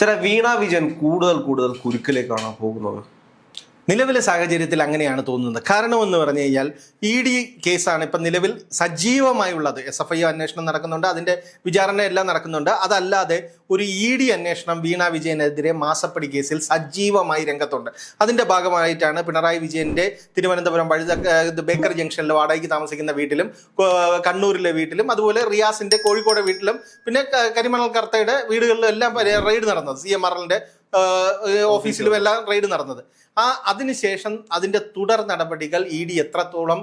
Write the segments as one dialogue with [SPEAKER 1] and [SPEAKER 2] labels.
[SPEAKER 1] ചില വീണ വിജയൻ കൂടുതൽ കുരുക്കിലേക്കാണ് പോകുന്നത്.
[SPEAKER 2] നിലവിലെ സാഹചര്യത്തിൽ അങ്ങനെയാണ് തോന്നുന്നത്. കാരണമെന്ന് പറഞ്ഞു കഴിഞ്ഞാൽ ED കേസാണ് ഇപ്പം നിലവിൽ സജീവമായുള്ളത്. SFI അന്വേഷണം നടക്കുന്നുണ്ട്, അതിൻ്റെ വിചാരണ എല്ലാം നടക്കുന്നുണ്ട്. അതല്ലാതെ ഒരു ED അന്വേഷണം വീണ വിജയനെതിരെ മാസപ്പടി കേസിൽ സജീവമായി രംഗത്തുണ്ട്. അതിൻ്റെ ഭാഗമായിട്ടാണ് പിണറായി വിജയൻ്റെ തിരുവനന്തപുരം ബേക്കർ ജംഗ്ഷനിൽ വാടകയ്ക്ക് താമസിക്കുന്ന വീട്ടിലും കണ്ണൂരിലെ വീട്ടിലും അതുപോലെ റിയാസിൻ്റെ കോഴിക്കോട് വീട്ടിലും പിന്നെ കരിമണൽ കർത്തയുടെ വീടുകളിലും എല്ലാം റെയ്ഡ് നടന്നത്. CMRLൻ്റെ ഓഫീസിലും എല്ലാം റെയ്ഡ് നടന്നത്. അതിനുശേഷം അതിൻ്റെ തുടർ നടപടികൾ ED എത്രത്തോളം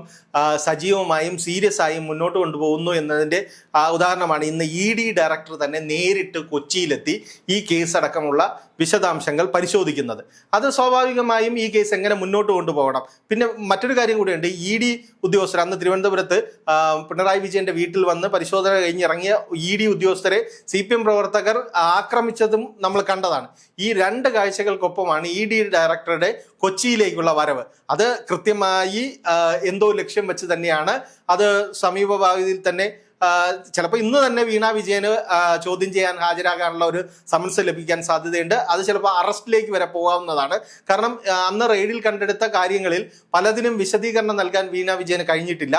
[SPEAKER 2] സജീവമായും സീരിയസ് ആയും മുന്നോട്ട് കൊണ്ടുപോകുന്നു എന്നതിൻ്റെ ഉദാഹരണമാണ് ഇന്ന് ED ഡയറക്ടർ തന്നെ നേരിട്ട് കൊച്ചിയിലെത്തി ഈ കേസ് അടക്കമുള്ള വിശദാംശങ്ങൾ പരിശോധിക്കുന്നത്. അത് സ്വാഭാവികമായും ഈ കേസ് എങ്ങനെ മുന്നോട്ട് കൊണ്ടുപോകണം. പിന്നെ മറ്റൊരു കാര്യം കൂടിയുണ്ട്. ED ഉദ്യോഗസ്ഥർ അന്ന് തിരുവനന്തപുരത്ത് പിണറായി വിജയൻ്റെ വീട്ടിൽ വന്ന് പരിശോധന കഴിഞ്ഞിറങ്ങിയ ED ഉദ്യോഗസ്ഥരെ CPM പ്രവർത്തകർ ആക്രമിച്ചതും നമ്മൾ കണ്ടതാണ്. ഈ രണ്ട് കാഴ്ചകൾക്കൊപ്പമാണ് ED ഡയറക്ടറുടെ കൊച്ചിയിലേക്കുള്ള വരവ്. അത് കൃത്യമായി എന്തോ ലക്ഷ്യം വെച്ച് തന്നെയാണ്. അത് സമീപഭാവിയിൽ തന്നെ ചിലപ്പോൾ ഇന്ന് തന്നെ വീണ വിജയന് ചോദ്യം ചെയ്യാൻ ഹാജരാകാനുള്ള ഒരു സമൻസ് ലഭിക്കാൻ സാധ്യതയുണ്ട്. അത് ചിലപ്പോൾ അറസ്റ്റിലേക്ക് വരെ പോകാവുന്നതാണ്. കാരണം അന്ന് റെയ്ഡിൽ കണ്ടെടുത്ത കാര്യങ്ങളിൽ പലതിനും വിശദീകരണം നൽകാൻ വീണ വിജയന് കഴിഞ്ഞിട്ടില്ല.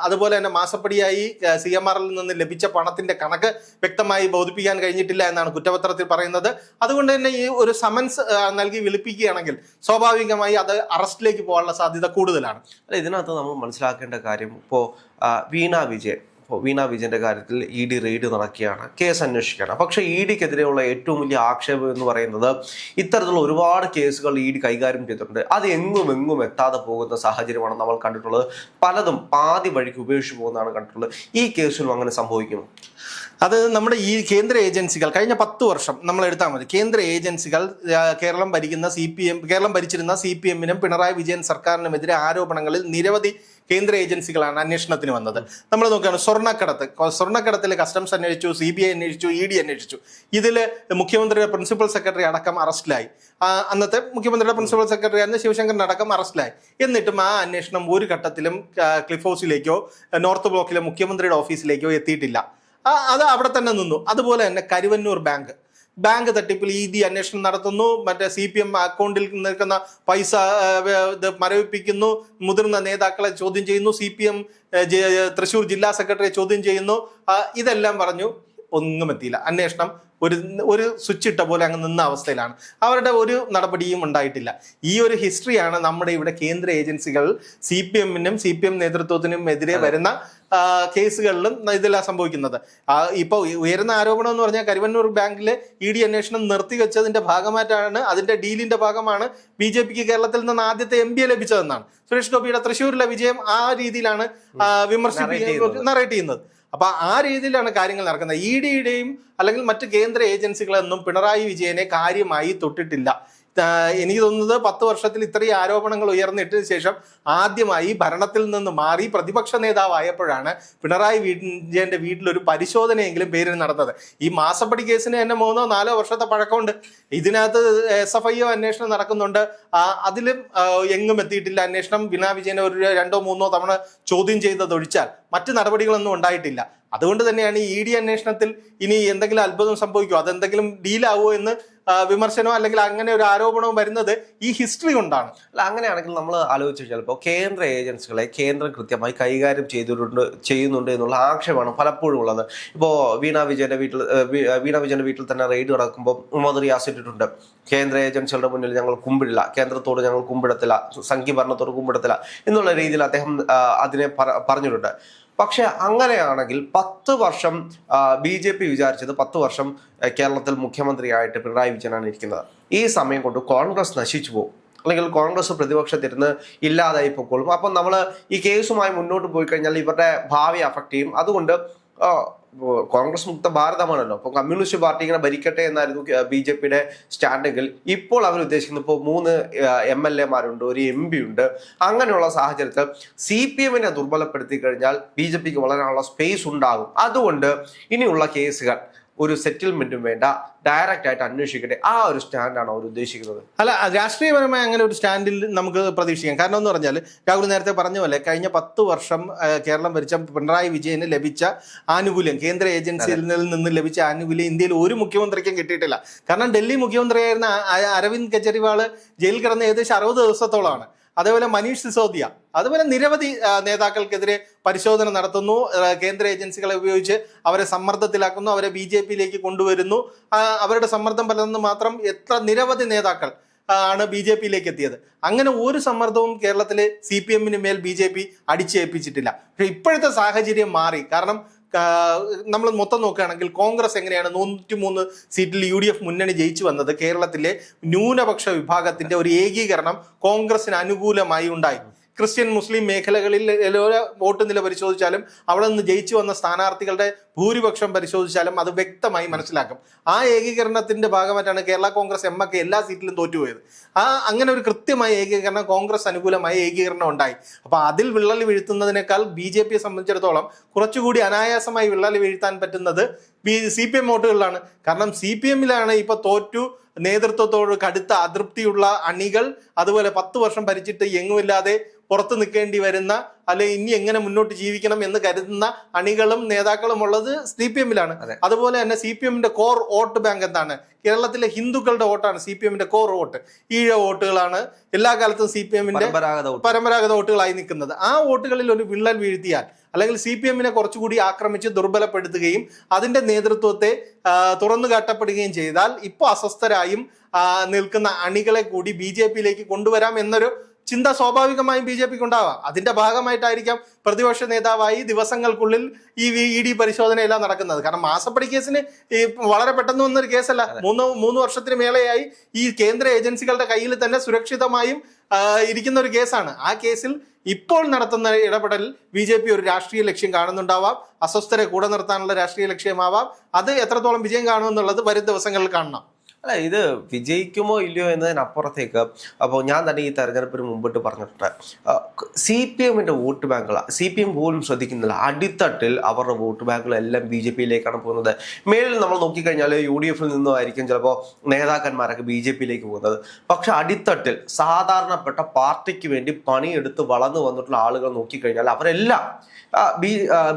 [SPEAKER 2] അതുപോലെ തന്നെ മാസപ്പടിയായി CMRL നിന്ന് ലഭിച്ച പണത്തിന്റെ കണക്ക് വ്യക്തമായി ബോധിപ്പിക്കാൻ കഴിഞ്ഞിട്ടില്ല എന്നാണ് കുറ്റപത്രത്തിൽ പറയുന്നത്. അതുകൊണ്ട് തന്നെ ഈ ഒരു സമൻസ് നൽകി വിളിപ്പിക്കുകയാണെങ്കിൽ സ്വാഭാവികമായി അത് അറസ്റ്റിലേക്ക് പോകാനുള്ള സാധ്യത കൂടുതലാണ്.
[SPEAKER 1] അല്ല, ഇതിനകത്ത് നമ്മൾ മനസ്സിലാക്കേണ്ട കാര്യം ഇപ്പോൾ വീണ വിജയന്റെ കാര്യത്തിൽ ED റെയ്ഡ് നടക്കുകയാണ്, കേസ് അന്വേഷിക്കുകയാണ്. പക്ഷേ EDക്കെതിരെയുള്ള ഏറ്റവും വലിയ ആക്ഷേപം എന്ന് പറയുന്നത് ഇത്തരത്തിലുള്ള ഒരുപാട് കേസുകൾ ED കൈകാര്യം ചെയ്തിട്ടുണ്ട്. അത് എങ്ങും എത്താതെ പോകുന്ന സാഹചര്യമാണ് നമ്മൾ കണ്ടിട്ടുള്ളത്. പലതും പാതി വഴിക്ക് ഉപേക്ഷിച്ച് പോകുന്നതാണ് കണ്ടിട്ടുള്ളത്. ഈ കേസിലും അങ്ങനെ സംഭവിക്കുമോ?
[SPEAKER 2] അത് നമ്മുടെ ഈ കേന്ദ്ര ഏജൻസികൾ കഴിഞ്ഞ 10 വർഷം നമ്മൾ എടുത്താൽ മതി. കേന്ദ്ര ഏജൻസികൾ കേരളം ഭരിച്ചിരുന്ന CPM-നും പിണറായി വിജയൻ സർക്കാരിനുമെതിരെ ആരോപണങ്ങളിൽ നിരവധി കേന്ദ്ര ഏജൻസികളാണ് അന്വേഷണത്തിന് വന്നത്. നമ്മൾ നോക്കുകയാണ് സ്വർണ്ണക്കടത്തിൽ കസ്റ്റംസ് അന്വേഷിച്ചു, CBI അന്വേഷിച്ചു, ED അന്വേഷിച്ചു. ഇതിൽ മുഖ്യമന്ത്രിയുടെ പ്രിൻസിപ്പൽ സെക്രട്ടറി അടക്കം അറസ്റ്റിലായി. അന്നത്തെ മുഖ്യമന്ത്രിയുടെ പ്രിൻസിപ്പൽ സെക്രട്ടറി ആയിരുന്ന ശിവശങ്കരൻ അടക്കം അറസ്റ്റിലായി. എന്നിട്ടും ആ അന്വേഷണം ഒരു ഘട്ടത്തിലും ക്ലിഫ് ഹൗസിലേക്കോ നോർത്ത് ബ്ലോക്കിലെ മുഖ്യമന്ത്രിയുടെ ഓഫീസിലേക്കോ എത്തിയിട്ടില്ല. അത് അവിടെ തന്നെ നിന്നു. അതുപോലെ തന്നെ കരുവന്നൂർ ബാങ്ക് തട്ടിപ്പിൽ ED അന്വേഷണം നടത്തുന്നു. മറ്റേ CPM അക്കൗണ്ടിൽ നിൽക്കുന്ന പൈസ മരവിപ്പിക്കുന്നു, മുതിർന്ന നേതാക്കളെ ചോദ്യം ചെയ്യുന്നു, CPM തൃശ്ശൂർ ജില്ലാ സെക്രട്ടറിയെ ചോദ്യം ചെയ്യുന്നു. ഇതെല്ലാം പറഞ്ഞു, ഒന്നും എത്തിയില്ല. അന്വേഷണം ഒരു സ്വിച്ച് ഇട്ട പോലെ അങ്ങ് നിന്ന അവസ്ഥയിലാണ്. അവരുടെ ഒരു നടപടിയും ഉണ്ടായിട്ടില്ല. ഈ ഒരു ഹിസ്റ്ററിയാണ് നമ്മുടെ ഇവിടെ കേന്ദ്ര ഏജൻസികൾ CPM-നും CPM നേതൃത്വത്തിനും എതിരെ വരുന്ന കേസുകളിലും ഇതെല്ലാം സംഭവിക്കുന്നത്. ഇപ്പോൾ ഉയരുന്ന ആരോപണം എന്ന് പറഞ്ഞാൽ കരുവന്നൂർ ബാങ്കിലെ ED അന്വേഷണം നിർത്തിവെച്ചതിന്റെ ഭാഗമായിട്ടാണ്, അതിന്റെ ഡീലിന്റെ ഭാഗമാണ് BJPക്ക് കേരളത്തിൽ നിന്ന് ആദ്യത്തെ MB ലഭിച്ചതെന്നാണ്. സുരേഷ് ഗോപിയുടെ തൃശ്ശൂരിലെ വിജയം ആ രീതിയിലാണ് നറേറ്റ് ചെയ്യുന്നത്. അപ്പൊ ആ രീതിയിലാണ് കാര്യങ്ങൾ നടക്കുന്നത്. EDയുടെയും അല്ലെങ്കിൽ മറ്റ് കേന്ദ്ര ഏജൻസികളൊന്നും പിണറായി വിജയനെ കാര്യമായി തൊട്ടിട്ടില്ല. എനിക്ക് തോന്നുന്നത് 10 വർഷത്തിൽ ഇത്രയും ആരോപണങ്ങൾ ഉയർന്നിട്ടതിന് ശേഷം ആദ്യമായി ഭരണത്തിൽ നിന്ന് മാറി പ്രതിപക്ഷ നേതാവായപ്പോഴാണ് പിണറായി വിജയന്റെ വീട്ടിലൊരു പരിശോധനയെങ്കിലും പേരിൽ നടന്നത്. ഈ മാസപ്പടി കേസിന് തന്നെ 3-4 വർഷത്തെ പഴക്കമുണ്ട്. ഇതിനകത്ത് SFI അന്വേഷണം നടക്കുന്നുണ്ട്. അതിലും എങ്ങും എത്തിയിട്ടില്ല അന്വേഷണം. വീണ വിജയനെ ഒരു 2-3 തവണ ചോദ്യം ചെയ്തതൊഴിച്ചാൽ മറ്റ് നടപടികളൊന്നും ഉണ്ടായിട്ടില്ല. അതുകൊണ്ട് തന്നെയാണ് ഈ ED അന്വേഷണത്തിൽ ഇനി എന്തെങ്കിലും അത്ഭുതം സംഭവിക്കുമോ, അതെന്തെങ്കിലും ഡീലാവോ എന്ന് വിമർശനമോ അല്ലെങ്കിൽ അങ്ങനെ ഒരു ആരോപണവും വരുന്നത് ഈ ഹിസ്റ്ററി കൊണ്ടാണ്.
[SPEAKER 1] അല്ല, അങ്ങനെയാണെങ്കിൽ നമ്മൾ ആലോചിച്ച് ചിലപ്പോൾ കേന്ദ്ര ഏജൻസികളെ കേന്ദ്രം കൃത്യമായി കൈകാര്യം ചെയ്യുന്നുണ്ട് എന്നുള്ള ആക്ഷേപമാണ് പലപ്പോഴും ഉള്ളത്. ഇപ്പോൾ വീണ വിജയന്റെ വീട്ടിൽ തന്നെ റെയ്ഡ് നടക്കുമ്പോൾ മുഹമ്മദ് റിയാസ് ഇട്ടിട്ടുണ്ട്, കേന്ദ്ര ഏജൻസികളുടെ മുന്നിൽ ഞങ്ങൾ കുമ്പിടില്ല, കേന്ദ്രത്തോട് ഞങ്ങൾ കുമ്പിടത്തില്ല, സംഘീഭരണത്തോട് കുമ്പിടത്തില്ല എന്നുള്ള രീതിയിൽ അദ്ദേഹം അതിനെ പറഞ്ഞിട്ടുണ്ട്. പക്ഷെ അങ്ങനെയാണെങ്കിൽ 10 വർഷം BJP വിചാരിച്ചത് 10 വർഷം കേരളത്തിൽ മുഖ്യമന്ത്രിയായിട്ട് പിണറായി വിജയനാണ് ഇരിക്കുന്നത്. ഈ സമയം കൊണ്ട് കോൺഗ്രസ് നശിച്ചു പോകും, അല്ലെങ്കിൽ കോൺഗ്രസ് പ്രതിപക്ഷത്തിരുന്ന് ഇല്ലാതായി പൊക്കോളും. അപ്പം നമ്മൾ ഈ കേസുമായി മുന്നോട്ട് പോയി കഴിഞ്ഞാൽ ഇവരുടെ ഭാവി അഫക്റ്റ് ചെയ്യും. അതുകൊണ്ട് കോൺഗ്രസ് മുക്ത ഭാരതമാണല്ലോ, അപ്പോൾ കമ്മ്യൂണിസ്റ്റ് പാർട്ടി ഇങ്ങനെ ഭരിക്കട്ടെ എന്നായിരുന്നു BJPയുടെ സ്റ്റാൻഡെങ്കിൽ. ഇപ്പോൾ അവർ ഉദ്ദേശിക്കുന്നത് ഇപ്പോൾ 3 MLA-മാരുണ്ട്, ഒരു MP ഉണ്ട്. അങ്ങനെയുള്ള സാഹചര്യത്തിൽ CPM-നെ ദുർബലപ്പെടുത്തി കഴിഞ്ഞാൽ BJPക്ക് വളരാനുള്ള സ്പേസ് ഉണ്ടാകും. അതുകൊണ്ട് ഇനിയുള്ള കേസുകൾ ഒരു സെറ്റിൽമെന്റും വേണ്ട, ഡയറക്റ്റ് ആയിട്ട് അന്വേഷിക്കട്ടെ, ആ ഒരു സ്റ്റാൻഡാണ് അവർ ഉദ്ദേശിക്കുന്നത്.
[SPEAKER 2] അല്ല, രാഷ്ട്രീയപരമായി അങ്ങനെ ഒരു സ്റ്റാൻഡിൽ നമുക്ക് പ്രതീക്ഷിക്കാം. കാരണം എന്ന് പറഞ്ഞാൽ രാഹുൽ നേരത്തെ പറഞ്ഞ പോലെ കഴിഞ്ഞ 10 വർഷം കേരളം ഭരിച്ച പിണറായി വിജയന് ലഭിച്ച ആനുകൂല്യം, കേന്ദ്ര ഏജൻസിയിൽ നിന്ന് ലഭിച്ച ആനുകൂല്യം ഇന്ത്യയിൽ ഒരു മുഖ്യമന്ത്രിക്കും കിട്ടിയിട്ടില്ല. കാരണം ഡൽഹി മുഖ്യമന്ത്രിയായിരുന്ന അരവിന്ദ് കെജ്രിവാൾ ജയിലിൽ കിടന്ന ഏകദേശം 60 ദിവസത്തോളമാണ്. അതേപോലെ മനീഷ് സിസോദിയ, അതുപോലെ നിരവധി നേതാക്കൾക്കെതിരെ പരിശോധന നടത്തുന്നു, കേന്ദ്ര ഏജൻസികളെ ഉപയോഗിച്ച് അവരെ സമ്മർദ്ദത്തിലാക്കുന്നു, അവരെ BJP-യിലേക്ക് കൊണ്ടുവരുന്നു. അവരുടെ സമ്മർദ്ദം പലർന്ന് മാത്രം എത്ര നിരവധി നേതാക്കൾ ആണ് BJP-യിലേക്ക് എത്തിയത്. അങ്ങനെ ഒരു സമ്മർദ്ദവും കേരളത്തിലെ CPM-ന് മേൽ BJP അടിച്ചേൽപ്പിച്ചിട്ടില്ല. പക്ഷെ ഇപ്പോഴത്തെ സാഹചര്യം മാറി. കാരണം നമ്മൾ മൊത്തം നോക്കുകയാണെങ്കിൽ കോൺഗ്രസ് എങ്ങനെയാണ് 103 സീറ്റിൽ UDF മുന്നണി ജയിച്ചു വന്നത്? കേരളത്തിലെ ന്യൂനപക്ഷ വിഭാഗത്തിന്റെ ഒരു ഏകീകരണം കോൺഗ്രസിന് അനുകൂലമായി ഉണ്ടായി. ക്രിസ്ത്യൻ മുസ്ലിം മേഖലകളിൽ വോട്ട് നില പരിശോധിച്ചാലും അവിടെ നിന്ന് ജയിച്ചു വന്ന സ്ഥാനാർത്ഥികളുടെ ഭൂരിപക്ഷം പരിശോധിച്ചാലും അത് വ്യക്തമായി മനസ്സിലാക്കും. ആ ഏകീകരണത്തിന്റെ ഭാഗമായിട്ടാണ് കേരള കോൺഗ്രസ് M ഒക്കെ എല്ലാ സീറ്റിലും തോറ്റുപോയത്. അങ്ങനെ ഒരു കൃത്യമായ ഏകീകരണം, കോൺഗ്രസ് അനുകൂലമായ ഏകീകരണം ഉണ്ടായി. അപ്പൊ അതിൽ വിള്ളൽ വീഴ്ത്തുന്നതിനേക്കാൾ BJP-യെ സംബന്ധിച്ചിടത്തോളം കുറച്ചുകൂടി അനായാസമായി വിള്ളൽ വീഴ്ത്താൻ പറ്റുന്നത് CPM വോട്ടുകളിലാണ്. കാരണം CPM-ലാണ് ഇപ്പൊ തോറ്റു നേതൃത്വത്തോട് കടുത്ത അതൃപ്തിയുള്ള അണികൾ, അതുപോലെ 10 വർഷം ഭരിച്ചിട്ട് എങ്ങുമില്ലാതെ പുറത്ത് നിൽക്കേണ്ടി വരുന്ന, അല്ലെ ഇനി എങ്ങനെ മുന്നോട്ട് ജീവിക്കണം എന്ന് കരുതുന്ന അണികളും നേതാക്കളും ഉള്ളത് CPM-ലാണ്. അതുപോലെ തന്നെ CPM-ന്റെ കോർ വോട്ട് ബാങ്ക് എന്താണ്? കേരളത്തിലെ ഹിന്ദുക്കളുടെ വോട്ടാണ് CPM-ന്റെ കോർ വോട്ട്. ഈഴ വോട്ടുകളാണ് എല്ലാ കാലത്തും CPM-ന്റെ പരമ്പരാഗത വോട്ടുകളായി നിൽക്കുന്നത്. ആ വോട്ടുകളിൽ ഒരു വിള്ളൽ വീഴ്ത്തിയാൽ, അല്ലെങ്കിൽ CPM-നെ കുറച്ചുകൂടി ആക്രമിച്ച് ദുർബലപ്പെടുത്തുകയും അതിന്റെ നേതൃത്വത്തെ തുറന്നു കാട്ടപ്പെടുകയും ചെയ്താൽ ഇപ്പോൾ അസ്വസ്ഥരായും നിൽക്കുന്ന അണികളെ കൂടി BJP-യിലേക്ക് കൊണ്ടുവരാം എന്നൊരു ചിന്ത സ്വാഭാവികമായും BJP-ക്ക് ഉണ്ടാവാം. അതിന്റെ ഭാഗമായിട്ടായിരിക്കാം പ്രതിപക്ഷ നേതാവായി ദിവസങ്ങൾക്കുള്ളിൽ ഈ ED പരിശോധനയെല്ലാം നടക്കുന്നത്. കാരണം മാസപ്പടി കേസിന് വളരെ പെട്ടെന്ന് വന്നൊരു കേസല്ല, മൂന്ന് വർഷത്തിന് മേലെയായി ഈ കേന്ദ്ര ഏജൻസികളുടെ കയ്യിൽ തന്നെ സുരക്ഷിതമായും ഇരിക്കുന്ന ഒരു കേസാണ്. ആ കേസിൽ ഇപ്പോൾ നടത്തുന്ന ഇടപെടൽ BJP ഒരു രാഷ്ട്രീയ ലക്ഷ്യം കാണുന്നുണ്ടാവാം, അസ്വസ്ഥരെ കൂടെ നിർത്താനുള്ള രാഷ്ട്രീയ ലക്ഷ്യമാവാം. അത് എത്രത്തോളം വിജയം കാണുമെന്നുള്ളത് വരും ദിവസങ്ങളിൽ കാണണം.
[SPEAKER 1] അല്ല, ഇത് വിജയിക്കുമോ ഇല്ലയോ എന്നതിനപ്പുറത്തേക്ക് അപ്പോൾ ഞാൻ തന്നെ ഈ തെരഞ്ഞെടുപ്പിന് മുമ്പിട്ട് പറഞ്ഞിട്ടുണ്ട്, CPM-ന്റെ വോട്ട് ബാങ്കുകളാണ്. CPM പോലും ശ്രദ്ധിക്കുന്നില്ല. അടിത്തട്ടിൽ അവരുടെ വോട്ട് ബാങ്കുകളെല്ലാം BJP-യിലേക്കാണ് പോകുന്നത്. മേലിൽ നമ്മൾ നോക്കിക്കഴിഞ്ഞാൽ UDF-ൽ നിന്നുമായിരിക്കും ചിലപ്പോൾ നേതാക്കന്മാരൊക്കെ BJP-യിലേക്ക് പോകുന്നത്. പക്ഷെ അടിത്തട്ടിൽ സാധാരണപ്പെട്ട പാർട്ടിക്ക് വേണ്ടി പണിയെടുത്ത് വളർന്നു വന്നിട്ടുള്ള ആളുകൾ നോക്കിക്കഴിഞ്ഞാൽ അവരെല്ലാം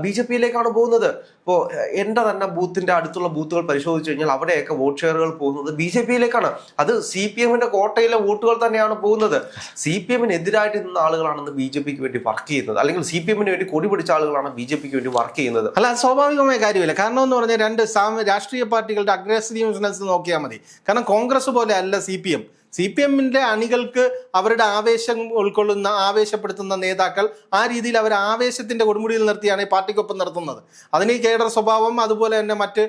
[SPEAKER 1] BJP-യിലേക്കാണ് പോകുന്നത്. ഇപ്പോൾ എൻ്റെ തന്നെ ബൂത്തിന്റെ അടുത്തുള്ള ബൂത്തുകൾ പരിശോധിച്ചു കഴിഞ്ഞാൽ അവിടെയൊക്കെ വോട്ട് ഷെയറുകൾ പോകുന്നത് BJP-യിലേക്കാണ്. അത് CPM-ന്റെ കോട്ടയിലെ വോട്ടുകൾ തന്നെയാണ് പോകുന്നത്. CPM-നെതിരായിട്ട് നിന്ന ആളുകളാണെന്ന് BJP-ക്ക് വേണ്ടി വർക്ക് ചെയ്യുന്നത്, അല്ലെങ്കിൽ CPM-ന് വേണ്ടി കൊടി പിടിച്ച ആളുകളാണ് BJP-ക്ക് വേണ്ടി വർക്ക് ചെയ്യുന്നത്.
[SPEAKER 2] അല്ല, സ്വാഭാവികമായ കാര്യമില്ല. കാരണം എന്ന് പറഞ്ഞാൽ രണ്ട് രാഷ്ട്രീയ പാർട്ടികളുടെ അഗ്രസീവ്നെസ് നോക്കിയാൽ മതി. കാരണം കോൺഗ്രസ് പോലെ അല്ല CPM-ന്റെ അണികൾക്ക് അവരുടെ ആവേശം ഉൾക്കൊള്ളുന്ന, ആവേശപ്പെടുത്തുന്ന നേതാക്കൾ ആ രീതിയിൽ അവർ ആവേശത്തിന്റെ കൊടുമുടിയിൽ നിർത്തിയാണ് ഈ പാർട്ടിക്കൊപ്പം നിർത്തുന്നത്. അതിന് ഈ കേഡർ സ്വഭാവം, അതുപോലെ തന്നെ മറ്റ്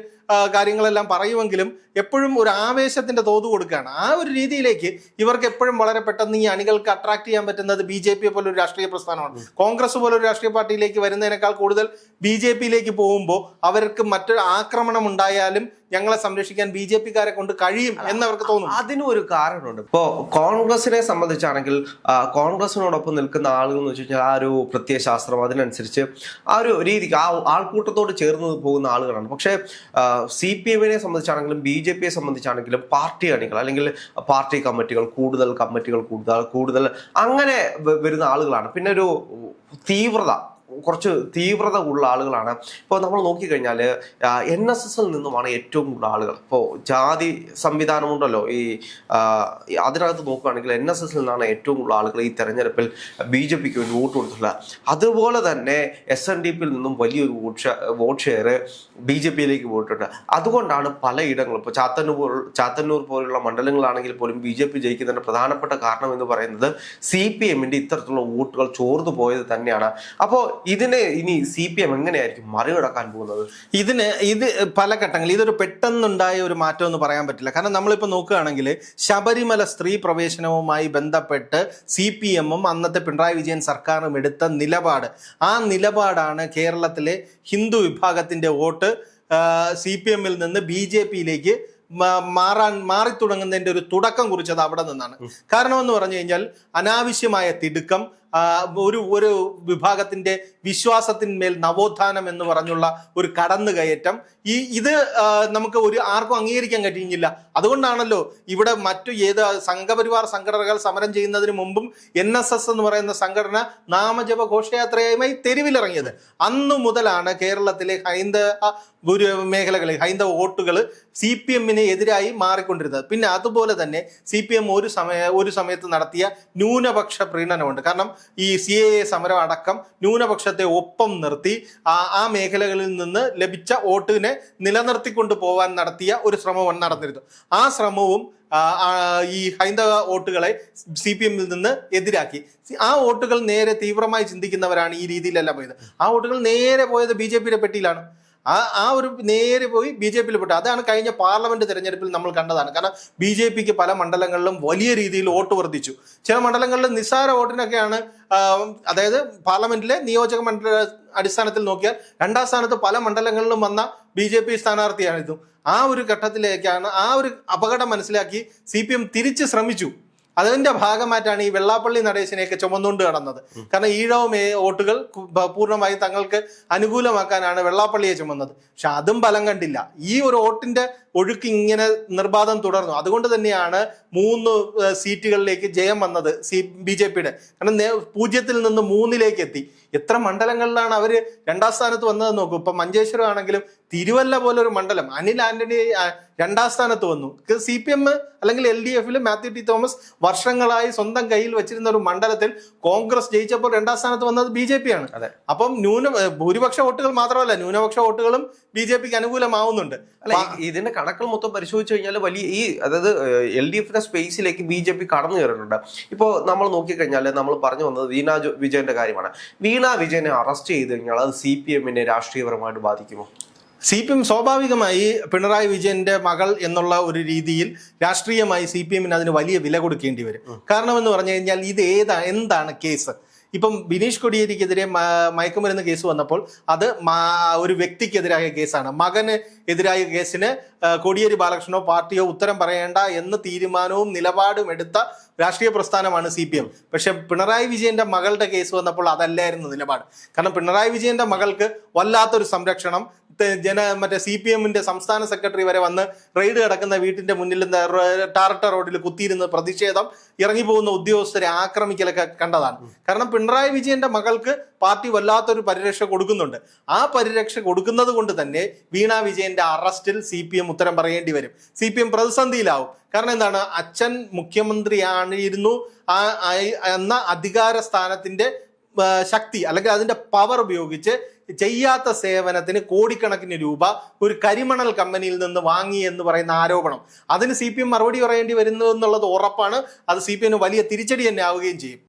[SPEAKER 2] കാര്യങ്ങളെല്ലാം പറയുമെങ്കിലും എപ്പോഴും ഒരു ആവേശത്തിന്റെ തോത് കൊടുക്കുകയാണ്. ആ ഒരു രീതിയിലേക്ക് ഇവർക്ക് എപ്പോഴും വളരെ പെട്ടെന്ന് ഈ അണികൾക്ക് അട്രാക്ട് ചെയ്യാൻ പറ്റുന്നത് BJP പോലെ ഒരു രാഷ്ട്രീയ പ്രസ്ഥാനമാണ്. കോൺഗ്രസ് പോലെ ഒരു രാഷ്ട്രീയ പാർട്ടിയിലേക്ക് വരുന്നതിനേക്കാൾ കൂടുതൽ BJP-യിലേക്ക് പോകുമ്പോൾ അവർക്ക് മറ്റൊരു ആക്രമണം ഉണ്ടായാലും ഞങ്ങളെ സംരക്ഷിക്കാൻ BJP-ക്കാരെ കൊണ്ട് കഴിയും എന്നവർക്ക് തോന്നും.
[SPEAKER 1] അതിനും ഒരു കാരണമുണ്ട്. ഇപ്പോൾ കോൺഗ്രസിനെ സംബന്ധിച്ചാണെങ്കിൽ കോൺഗ്രസിനോടൊപ്പം നിൽക്കുന്ന ആളുകൾ എന്ന് വെച്ച് കഴിഞ്ഞാൽ ആ ഒരു പ്രത്യയശാസ്ത്രം, അതിനനുസരിച്ച് ആ ഒരു രീതിക്ക് ആ ആൾക്കൂട്ടത്തോട് ചേർന്ന് പോകുന്ന ആളുകളാണ്. പക്ഷേ CPM-നെ സംബന്ധിച്ചാണെങ്കിലും BJP-യെ സംബന്ധിച്ചാണെങ്കിലും പാർട്ടി അണികൾ, അല്ലെങ്കിൽ പാർട്ടി കമ്മിറ്റികൾ കൂടുതൽ അങ്ങനെ വരുന്ന ആളുകളാണ്. പിന്നെ ഒരു കുറച്ച് തീവ്രത ഉള്ള ആളുകളാണ്. ഇപ്പോൾ നമ്മൾ നോക്കിക്കഴിഞ്ഞാൽ NSS-ൽ നിന്നുമാണ് ഏറ്റവും കൂടുതൽ ആളുകൾ. ഇപ്പോൾ ജാതി സംവിധാനമുണ്ടല്ലോ, അതിനകത്ത് നോക്കുകയാണെങ്കിൽ NSS-ൽ നിന്നാണ് ഏറ്റവും കൂടുതൽ ആളുകൾ ഈ തെരഞ്ഞെടുപ്പിൽ BJP-ക്ക് വേണ്ടി വോട്ട് കൊടുത്തിട്ടുള്ളത്. അതുപോലെ തന്നെ SNDP-യിൽ നിന്നും വലിയൊരു വോട്ട് ഷെയർ BJP-യിലേക്ക് പോയിട്ടുണ്ട്. അതുകൊണ്ടാണ് പലയിടങ്ങളും, ഇപ്പോൾ ചാത്തന്നൂർ പോലുള്ള മണ്ഡലങ്ങളാണെങ്കിൽ പോലും BJP ജയിക്കുന്നതിന് പ്രധാനപ്പെട്ട കാരണം എന്ന് പറയുന്നത് CPM-ന്റെ ഇത്തരത്തിലുള്ള വോട്ടുകൾ ചോർന്നു പോയത് തന്നെയാണ്. അപ്പോൾ ഇതിനെ ഇനി CPM എങ്ങനെയായിരിക്കും മറികടക്കാൻ പോകുന്നത്?
[SPEAKER 2] ഇത് പല ഘട്ടങ്ങളിൽ ഇതൊരു പെട്ടെന്നുണ്ടായ ഒരു മാറ്റം എന്ന് പറയാൻ പറ്റില്ല. കാരണം നമ്മളിപ്പോൾ നോക്കുകയാണെങ്കിൽ ശബരിമല സ്ത്രീ പ്രവേശനവുമായി ബന്ധപ്പെട്ട് CPM-ഉം അന്നത്തെ പിണറായി വിജയൻ സർക്കാരും എടുത്ത നിലപാട്, ആ നിലപാടാണ് കേരളത്തിലെ ഹിന്ദു വിഭാഗത്തിന്റെ വോട്ട് CPM-ൽ നിന്ന് BJP-യിലേക്ക് മാറി തുടങ്ങുന്നതിന്റെ ഒരു തുടക്കം കുറിച്ചത് അവിടെ നിന്നാണ്. കാരണം എന്ന് പറഞ്ഞു കഴിഞ്ഞാൽ അനാവശ്യമായ തിടുക്കം, ഒരു ഒരു വിഭാഗത്തിന്റെ വിശ്വാസത്തിന്മേൽ നവോത്ഥാനം എന്ന് പറഞ്ഞുള്ള ഒരു കടന്നുകയറ്റം ഇത് നമുക്ക് ആർക്കും അംഗീകരിക്കാൻ കഴിയുന്നില്ല. അതുകൊണ്ടാണല്ലോ ഇവിടെ മറ്റു ഏത് സംഘപരിവാർ സംഘടനകൾ സമരം ചെയ്യുന്നതിന് മുമ്പും NSS എന്ന് പറയുന്ന സംഘടന നാമജപ ഘോഷയാത്രയുമായി തെരുവിലിറങ്ങിയത്. അന്നു മുതലാണ് കേരളത്തിലെ ഹൈന്ദവ മേഖലകളിൽ ഹൈന്ദവ വോട്ടുകൾ CPM-ന് എതിരായി മാറിക്കൊണ്ടിരുന്നത്. പിന്നെ അതുപോലെ തന്നെ CPM ഒരു സമയത്ത് നടത്തിയ ന്യൂനപക്ഷ പ്രീണനമുണ്ട്. കാരണം ഈ CAA സമരം അടക്കം ന്യൂനപക്ഷത്തെ ഒപ്പം നിർത്തി ആ മേഖലകളിൽ നിന്ന് ലഭിച്ച വോട്ടിനെ നിലനിർത്തിക്കൊണ്ട് പോകാൻ നടത്തിയ ഒരു ശ്രമം നടന്നിരുന്നു. ആ ശ്രമവും ഈ ഹൈന്ദവ വോട്ടുകളെ CPM-ൽ നിന്ന് എതിരാക്കി. ആ വോട്ടുകൾ നേരെ തീവ്രമായി ചിന്തിക്കുന്നവരാണ് ഈ രീതിയിലെല്ലാം പോയത്. ആ വോട്ടുകൾ നേരെ പോയത് BJP-യുടെ പെട്ടിയിലാണ്. ആ ഒരു നേരെ പോയി BJP-യിൽ പെട്ടു. അതാണ് കഴിഞ്ഞ പാർലമെന്റ് തെരഞ്ഞെടുപ്പിൽ നമ്മൾ കണ്ടതാണ്. കാരണം BJP-ക്ക് പല മണ്ഡലങ്ങളിലും വലിയ രീതിയിൽ വോട്ട് വർദ്ധിച്ചു. ചില മണ്ഡലങ്ങളിൽ നിസ്സാര വോട്ടിനൊക്കെയാണ്, അതായത് പാർലമെന്റിലെ നിയോജക മണ്ഡല അടിസ്ഥാനത്തിൽ നോക്കിയാൽ 2ാം സ്ഥാനത്ത് പല മണ്ഡലങ്ങളിലും വന്ന BJP സ്ഥാനാർത്ഥിയാണിത്. ആ ഒരു ഘട്ടത്തിലേക്കാണ്, ആ ഒരു അപകടം മനസ്സിലാക്കി CPM തിരിച്ച് ശ്രമിച്ചു. അതിന്റെ ഭാഗമായിട്ടാണ് ഈ വെള്ളാപ്പള്ളി നടേശനെയൊക്കെ ചുമന്നുകൊണ്ട് കടന്നത്. കാരണം ഈഴവ വോട്ടുകൾ പൂർണ്ണമായി തങ്ങൾക്ക് അനുകൂലമാക്കാനാണ് വെള്ളാപ്പള്ളിയെ ചുമന്നത്. പക്ഷെ അതും ഫലം കണ്ടില്ല. ഈ ഒരു വോട്ടിന്റെ ഒഴുക്ക് ഇങ്ങനെ നിർബാധം തുടർന്നു. അതുകൊണ്ട് തന്നെയാണ് 3 സീറ്റുകളിലേക്ക് ജയം വന്നത് BJP-യുടെ. കാരണം 0-ൽ നിന്ന് 3-ലേക്ക് എത്തി. എത്ര മണ്ഡലങ്ങളിലാണ് അവര് 2ാം സ്ഥാനത്ത് വന്നത് നോക്കൂ. ഇപ്പൊ മഞ്ചേശ്വരം ആണെങ്കിലും തിരുവല്ല പോലെ ഒരു മണ്ഡലം അനിൽ ആന്റണി 2ാം സ്ഥാനത്ത് വന്നു. CPM അല്ലെങ്കിൽ LDF-ൽ മാത്യു ടി തോമസ് വർഷങ്ങളായി സ്വന്തം കയ്യിൽ വെച്ചിരുന്ന ഒരു മണ്ഡലത്തിൽ കോൺഗ്രസ് ജയിച്ചപ്പോൾ 2ാം സ്ഥാനത്ത് വന്നത് BJP-ആണ്. അപ്പം ഭൂരിപക്ഷ വോട്ടുകൾ മാത്രമല്ല, ന്യൂനപക്ഷ വോട്ടുകളും BJP-ക്ക് അനുകൂലമാവുന്നുണ്ട്.
[SPEAKER 1] അല്ല, ഇതിന്റെ കണക്കുകൾ മൊത്തം പരിശോധിച്ചു കഴിഞ്ഞാൽ വലിയ അതായത് LDF-ന്റെ സ്പേസിലേക്ക് BJP കടന്നു കയറുന്നുണ്ട്. ഇപ്പോൾ നമ്മൾ നോക്കിക്കഴിഞ്ഞാൽ നമ്മൾ പറഞ്ഞു വന്നത് വീണ വിജയന്റെ കാര്യമാണ്. വീണ വിജയനെ അറസ്റ്റ് ചെയ്ത് കഴിഞ്ഞാൽ അത് CPM-നെ രാഷ്ട്രീയപരമായിട്ട് ബാധിക്കുമോ?
[SPEAKER 2] CPM സ്വാഭാവികമായി പിണറായി വിജയന്റെ മകൾ എന്നുള്ള ഒരു രീതിയിൽ രാഷ്ട്രീയമായി CPM-ന് അതിന് വലിയ വില കൊടുക്കേണ്ടി വരും. കാരണം എന്ന് പറഞ്ഞു കഴിഞ്ഞാൽ ഇത് എന്താണ് കേസ്? ഇപ്പം ബിനീഷ് കൊടിയേരിക്കെതിരെ മയക്കുമരുന്ന് കേസ് വന്നപ്പോൾ അത് ഒരു വ്യക്തിക്കെതിരായ കേസാണ്. മകന് എതിരായ കേസിന് കോടിയേരി ബാലകൃഷ്ണനോ പാർട്ടിയോ ഉത്തരം പറയേണ്ട എന്ന് തീരുമാനവും നിലപാടും എടുത്ത രാഷ്ട്രീയ പ്രസ്ഥാനമാണ് CPM. പക്ഷെ പിണറായി വിജയന്റെ മകളുടെ കേസ് വന്നപ്പോൾ അതല്ലായിരുന്നു നിലപാട്. കാരണം പിണറായി വിജയന്റെ മകൾക്ക് വല്ലാത്തൊരു സംരക്ഷണം മറ്റേ CPM-ന്റെ സംസ്ഥാന സെക്രട്ടറി വരെ വന്ന് റെയ്ഡ് കിടക്കുന്ന വീട്ടിന്റെ മുന്നിൽ ടാർട്ട റോഡിൽ കുത്തിയിരുന്ന പ്രതിഷേധം, ഇറങ്ങിപ്പോകുന്ന ഉദ്യോഗസ്ഥരെ ആക്രമിക്കലൊക്കെ കണ്ടതാണ്. കാരണം പിണറായി വിജയന്റെ മകൾക്ക് പാർട്ടി വല്ലാത്തൊരു പരിരക്ഷ കൊടുക്കുന്നുണ്ട്. ആ പരിരക്ഷ കൊടുക്കുന്നത് കൊണ്ട് തന്നെ വീണ വിജയന്റെ അറസ്റ്റിൽ CPM ഉത്തരം പറയേണ്ടി വരും. CPM പ്രതിസന്ധിയിലാവും. കാരണം എന്താണ്, അച്ഛൻ മുഖ്യമന്ത്രിയായിരുന്നു എന്ന അധികാര സ്ഥാനത്തിന്റെ ശക്തി അല്ലെങ്കിൽ അതിന്റെ പവർ ഉപയോഗിച്ച് ചെയ്യാത്ത സേവനത്തിന് കോടിക്കണക്കിന് രൂപ ഒരു കരിമണൽ കമ്പനിയിൽ നിന്ന് വാങ്ങി എന്ന് പറയുന്ന ആരോപണം, അതിന് CPM മറുപടി പറയേണ്ടി വരുന്നു എന്നുള്ളത് ഉറപ്പാണ്. അത് CPM വലിയ തിരിച്ചടി തന്നെ ആവുകയും ചെയ്യും.